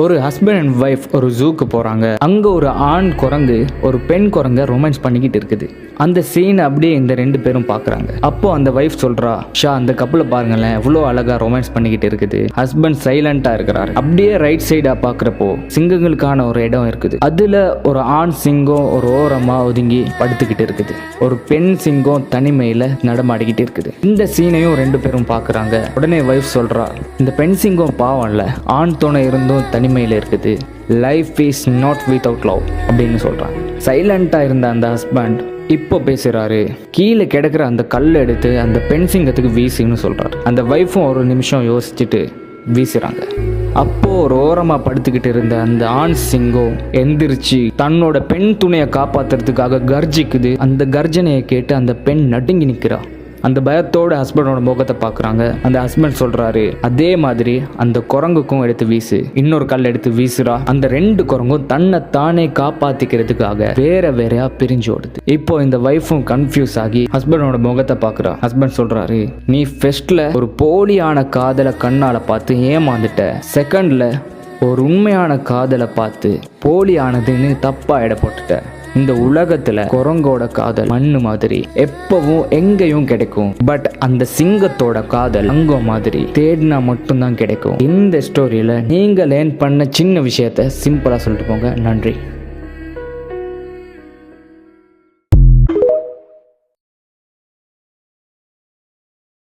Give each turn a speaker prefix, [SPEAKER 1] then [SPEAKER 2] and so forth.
[SPEAKER 1] ஒரு husband and wife ஒரு ஜூக்கு போறாங்க. அங்க ஒரு ஆண் குரங்கு ஒரு பெண் குரங்க ரொமான்ஸ் பண்ணிக்கிட்டு இருக்குது. அந்த சீன் அப்படியே இந்த ரெண்டு பேரும் பாக்குறாங்க. அப்போ அந்த ஒய்ஃப் சொல்றா, ஷா அந்த கப்பலை பாருங்களேன், எவ்வளோ அழகா ரொமான்ஸ் பண்ணிக்கிட்டு இருக்குது. ஹஸ்பண்ட் சைலண்டா இருக்கிறாரு. அப்படியே ரைட் சைடா பாக்குறப்போ சிங்கங்களுக்கான ஒரு இடம் இருக்குது. அதுல ஒரு ஆண் சிங்கம் ஒரு ஓரமா ஒதுங்கி படுத்துக்கிட்டு இருக்குது. ஒரு பெண் சிங்கம் தனிமையில நடமாடிக்கிட்டு இருக்குது. இந்த சீனையும் ரெண்டு பேரும் பாக்குறாங்க. உடனே ஒய்ஃப் சொல்றா, இந்த பெண் சிங்கம் பாவம்ல, ஆண் துணை இருந்தும் தனிமையில் இருக்குது. Life is not without love அப்படின்னு சொல்றாங்க. சைலண்டா இருந்த அந்த ஹஸ்பண்ட் இப்போ பேசுறாரு. கீழே கிடக்கிற அந்த கல்லை எடுத்து அந்த பெண் சிங்கத்துக்கு வீசுன்னு சொல்றாரு. அந்த வைஃபும் ஒரு நிமிஷம் யோசிச்சுட்டு வீசுறாங்க. அப்போ ஒரு ஓரமா படுத்துக்கிட்டு இருந்த அந்த ஆண் சிங்கம் எந்திரிச்சு தன்னோட பெண் துணையை காப்பாத்துறதுக்காக கர்ஜிக்குது. அந்த கர்ஜனையை கேட்டு அந்த பெண் நடுங்கி நிக்கிறா. அந்த பயத்தோட ஹஸ்பண்டோட முகத்தை பார்க்குறாங்க. அந்த ஹஸ்பண்ட் சொல்றாரு, அதே மாதிரி அந்த குரங்குக்கும் எடுத்து வீசு. இன்னொரு கல் எடுத்து வீசுறா. அந்த ரெண்டு குரங்கும் தன்னை தானே காப்பாத்திக்கிறதுக்காக வேற வேறையா பிரிஞ்சு ஓடுது. இப்போ இந்த வைஃபும் கன்ஃபியூஸ் ஆகி ஹஸ்பண்டோட முகத்தை பார்க்குறா. ஹஸ்பண்ட் சொல்றாரு, நீ ஃபர்ஸ்ட்ல ஒரு போலியான காதலை கண்ணால பார்த்து ஏமாந்துட்ட. செகண்ட்ல ஒரு உண்மையான காதலை பார்த்து போலியானதுன்னு தப்பா எடை போட்டுட்ட. இந்த உலகத்துல குரங்கோட காதல் மண்ணு மாதிரி எப்பவும் எங்கேயும் கிடைக்கும். பட் அந்த சிங்கத்தோட காதல் அங்க மாதிரி தேடினா மட்டும்தான் கிடைக்கும். இந்த ஸ்டோரியில நீங்க லேர்ன் பண்ண சின்ன விஷயத்த சிம்பிளா சொல்லிட்டு போங்க. நன்றி.